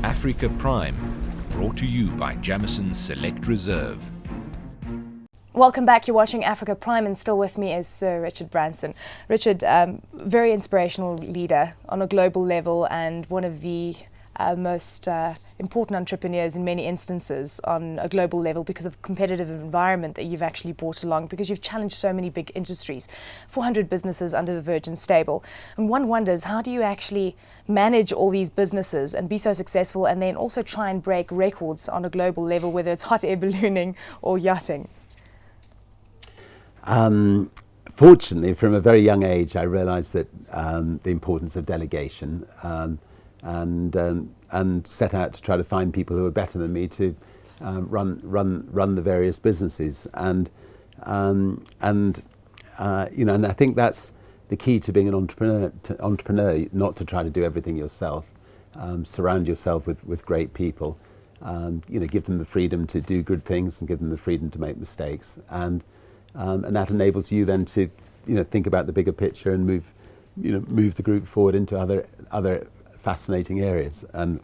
Africa Prime, brought to you by Jameson's Select Reserve. Welcome back. You're watching Africa Prime, and still with me is Sir Richard Branson. Richard, very inspirational leader on a global level and one of the most important entrepreneurs in many instances on a global level because of the competitive environment that you've actually brought along, because you've challenged so many big industries, 400 businesses under the Virgin stable. And one wonders, how do you actually manage all these businesses and be so successful, and then also try and break records on a global level, whether it's hot air ballooning or yachting? Fortunately, from a very young age, I realised that the importance of delegation, and set out to try to find people who were better than me to run the various businesses. And I think that's the key to being an entrepreneur, not to try to do everything yourself. Surround yourself with great people. Give them the freedom to do good things and give them the freedom to make mistakes. And that enables you then to, think about the bigger picture and move the group forward into other fascinating areas. And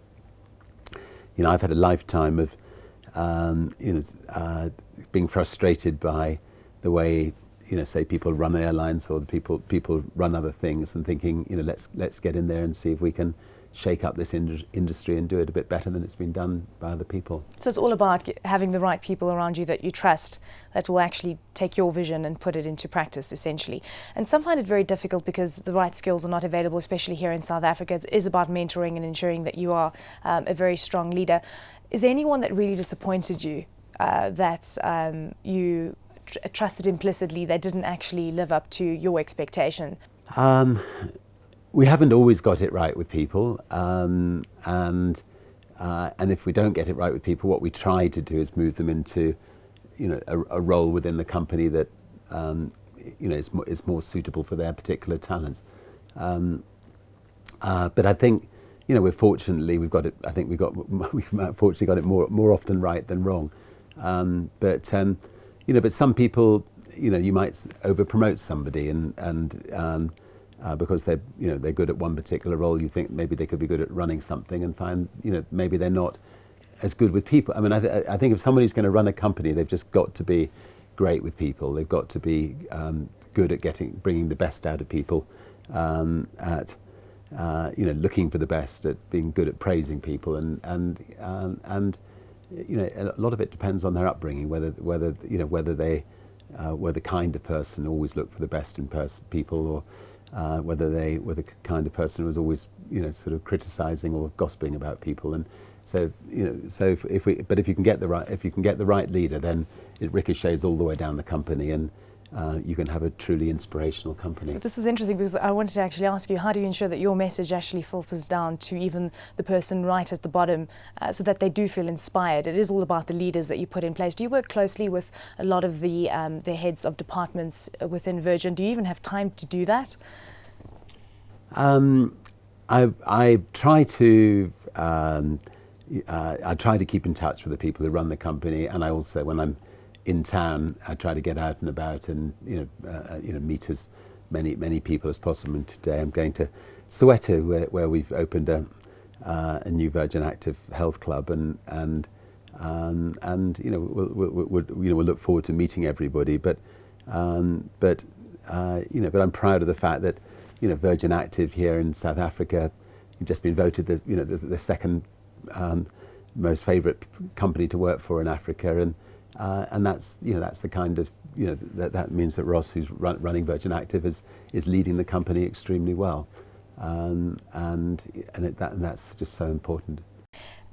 I've had a lifetime of being frustrated by the way say people run airlines, or the people run other things, and thinking let's get in there and see if we can shake up this industry and do it a bit better than it's been done by other people. So it's all about having the right people around you that you trust, that will actually take your vision and put it into practice, essentially. And some find it very difficult because the right skills are not available, especially here in South Africa. It is about mentoring and ensuring that you are a very strong leader. Is there anyone that really disappointed you, that you trusted implicitly, that didn't actually live up to your expectation? We haven't always got it right with people, and if we don't get it right with people, what we try to do is move them into, a role within the company that, is more suitable for their particular talents. But I think, we've fortunately got it. I think we've fortunately got it more often right than wrong. But some people, you might over promote somebody and because they're good at one particular role, you think maybe they could be good at running something, and find maybe they're not as good with people. I mean, I think if somebody's going to run a company, they've just got to be great with people. They've got to be good at bringing the best out of people, at looking for the best, at being good at praising people, and a lot of it depends on their upbringing, whether they were the kind of person who always looked for the best in people, or whether they were the kind of person who was always, sort of criticising or gossiping about people. And so, if you can get the right leader, then it ricochets all the way down the company, and you can have a truly inspirational company. This is interesting, because I wanted to actually ask you, how do you ensure that your message actually filters down to even the person right at the bottom, so that they do feel inspired? It is all about the leaders that you put in place. Do you work closely with a lot of the heads of departments within Virgin? Do you even have time to do that? I try to keep in touch with the people who run the company, and I also, when I'm in town, I try to get out and about and meet as many people as possible. And today I'm going to Soweto, where we've opened a new Virgin Active Health Club, and we'll look forward to meeting everybody. But I'm proud of the fact that Virgin Active here in South Africa, you've just been voted the second most favourite company to work for in Africa, and that's the kind of that means that Ross, who's running Virgin Active, is leading the company extremely well, and that's just so important.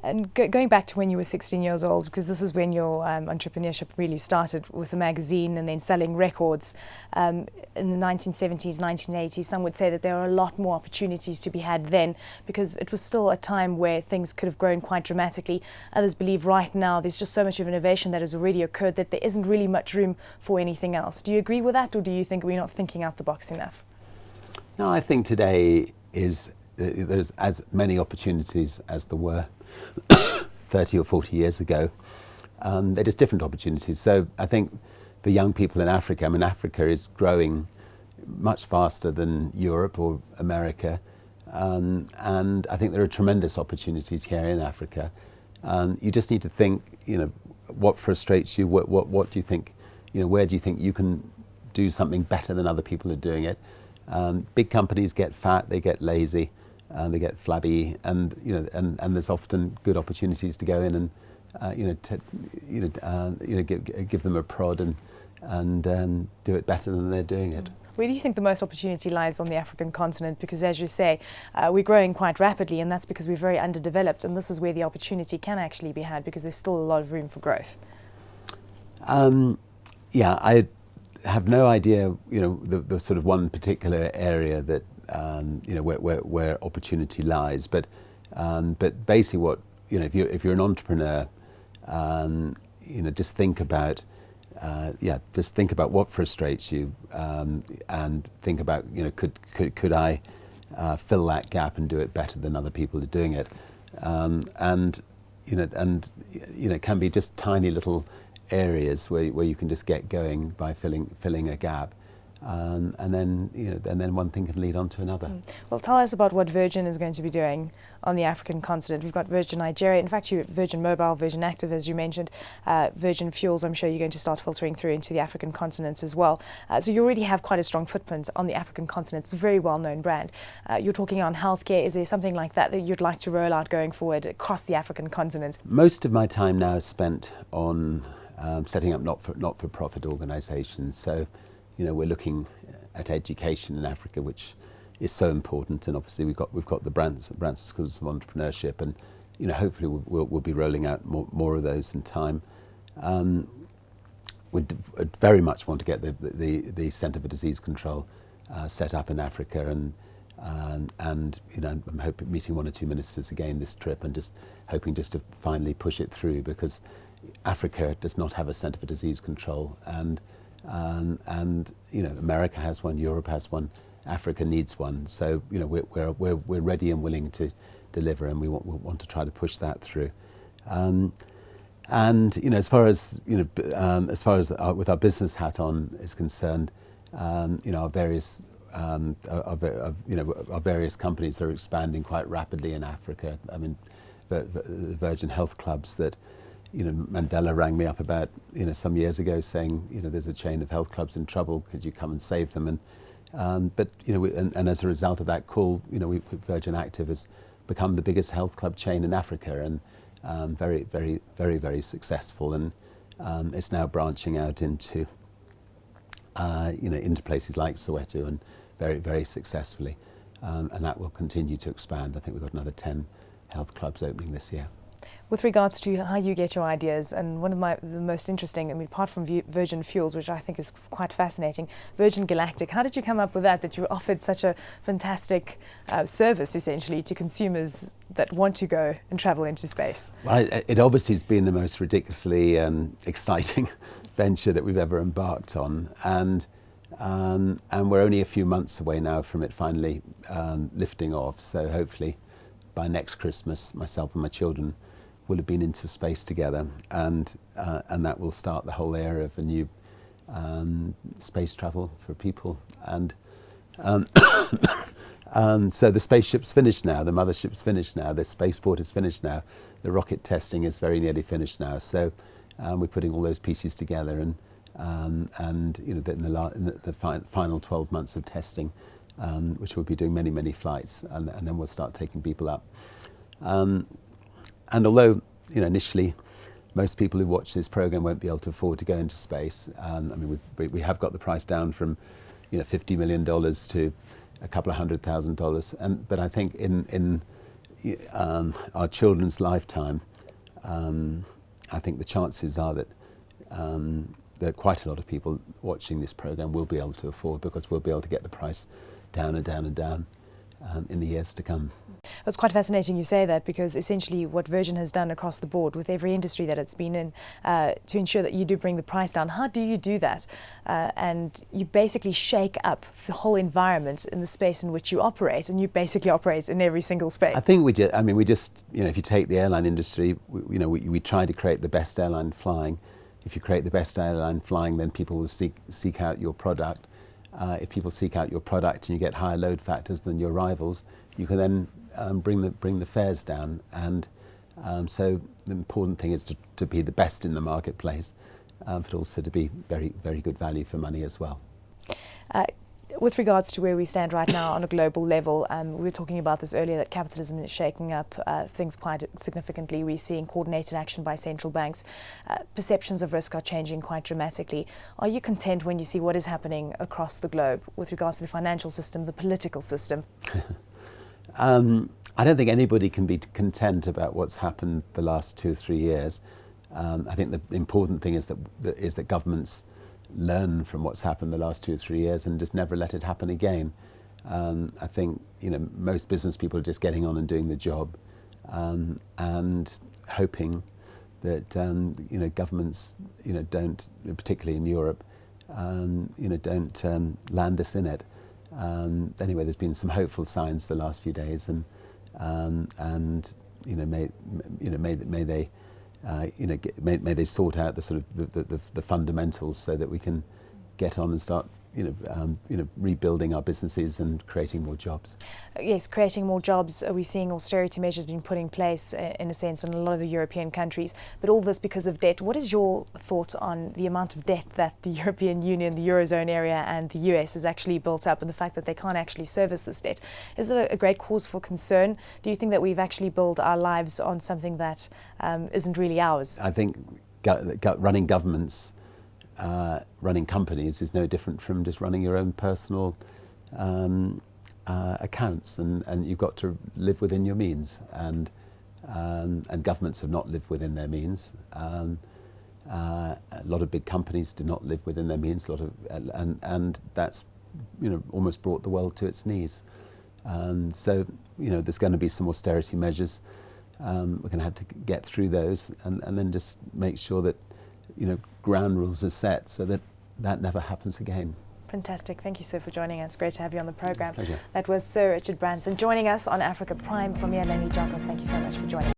And going back to when you were 16 years old, because this is when your entrepreneurship really started with a magazine and then selling records. In the 1970s, 1980s, some would say that there were a lot more opportunities to be had then, because it was still a time where things could have grown quite dramatically. Others believe right now there's just so much of innovation that has already occurred that there isn't really much room for anything else. Do you agree with that, or do you think we're not thinking out the box enough? No, I think today there's as many opportunities as there were 30 or 40 years ago. They're just different opportunities. So I think for young people in Africa, Africa is growing much faster than Europe or America. and I think there are tremendous opportunities here in Africa. You just need to think, what frustrates you, what do you think, where do you think you can do something better than other people are doing it. Big companies get fat, they get lazy, they get flabby, and and there's often good opportunities to go in and give them a prod and do it better than they're doing it. Where do you think the most opportunity lies on the African continent? Because as you say, we're growing quite rapidly, and that's because we're very underdeveloped, and this is where the opportunity can actually be had, because there's still a lot of room for growth. Yeah, I have no idea, the sort of one particular area that, where opportunity lies. But basically what, if you're an entrepreneur, just think about, what frustrates you, and think about, could I fill that gap and do it better than other people are doing it, it can be just tiny little areas where you can just get going by filling a gap, and then one thing can lead on to another. Well, tell us about what Virgin is going to be doing on the African continent. We've got Virgin Nigeria, in fact, Virgin Mobile, Virgin Active, as you mentioned, Virgin Fuels. I'm sure you're going to start filtering through into the African continent as well. So you already have quite a strong footprint on the African continent. It's a very well-known brand. You're talking on healthcare. Is there something like that you'd like to roll out going forward across the African continent? Most of my time now is spent on setting up not-for-profit organisations. So, we're looking at education in Africa, which is so important, and obviously we've got the Branson Schools of Entrepreneurship, and hopefully we'll be rolling out more of those in time. We very much want to get the Centre for Disease Control set up in Africa, and I'm hoping meeting one or two ministers again this trip, and just hoping to finally push it through, because Africa does not have a Centre for Disease Control, and America has one, Europe has one, Africa needs one. So we're ready and willing to deliver, and we want to try to push that through. As far as with our business hat on is concerned, our various companies are expanding quite rapidly in Africa. I mean, the Virgin Health Clubs that Mandela rang me up about, some years ago, saying, there's a chain of health clubs in trouble. Could you come and save them? And as a result of that call, Virgin Active has become the biggest health club chain in Africa, and very, very, very, very successful. And it's now branching out into, into places like Soweto, and very, very successfully. And that will continue to expand. I think we've got another 10 health clubs opening this year. With regards to how you get your ideas, and one of the most interesting, apart from Virgin Fuels, which I think is quite fascinating, Virgin Galactic, how did you come up with that you offered such a fantastic service, essentially, to consumers that want to go and travel into space? Well, it obviously has been the most ridiculously exciting venture that we've ever embarked on, and we're only a few months away now from it finally lifting off, so hopefully by next Christmas, myself and my children will have been into space together, and that will start the whole era of a new space travel for people. And so the spaceship's finished now, the mothership's finished now, the spaceport is finished now, the rocket testing is very nearly finished now. So we're putting all those pieces together, and in the final 12 months of testing, which we'll be doing many flights, and then we'll start taking people up. And although, initially, most people who watch this program won't be able to afford to go into space. We have got the price down from, $50 million to a couple of $100,000. But I think in our children's lifetime, I think the chances are that there are quite a lot of people watching this program will be able to afford, because we'll be able to get the price down and down and down in the years to come. It's quite fascinating you say that, because essentially what Virgin has done across the board with every industry that it's been in to ensure that you do bring the price down. How do you do that? And you basically shake up the whole environment in the space in which you operate, and you basically operate in every single space. I think we just, if you take the airline industry, we try to create the best airline flying. If you create the best airline flying, then people will seek out your product. If people seek out your product and you get higher load factors than your rivals, you can then bring the fares down. And so the important thing is to be the best in the marketplace, but also to be very, very good value for money as well. With regards to where we stand right now on a global level, we were talking about this earlier, that capitalism is shaking up things quite significantly. We're seeing coordinated action by central banks. Perceptions of risk are changing quite dramatically. Are you content when you see what is happening across the globe with regards to the financial system, the political system? I don't think anybody can be content about what's happened the last 2 or 3 years. I think the important thing is that governments learn from what's happened the last 2 or 3 years and just never let it happen again. I think most business people are just getting on and doing the job, and hoping that governments don't, particularly in Europe, don't land us in it. Anyway, there's been some hopeful signs the last few days, and may they sort out the sort of the fundamentals so that we can get on and start rebuilding our businesses and creating more jobs. Yes, creating more jobs. We're seeing austerity measures being put in place, in a sense, in a lot of the European countries, but all this because of debt. What is your thought on the amount of debt that the European Union, the Eurozone area and the US has actually built up, and the fact that they can't actually service this debt? Is it a great cause for concern? Do you think that we've actually built our lives on something that isn't really ours? I think running governments, running companies is no different from just running your own personal accounts, and you've got to live within your means, and governments have not lived within their means. A lot of big companies do not live within their means. And that's almost brought the world to its knees. So there's going to be some austerity measures. We're going to have to get through those, and then just make sure that ground rules are set so that never happens again. Fantastic. Thank you, sir, for joining us. Great to have you on the program. Pleasure. That was Sir Richard Branson joining us on Africa Prime from Eleni, Giokos. Thank you so much for joining us.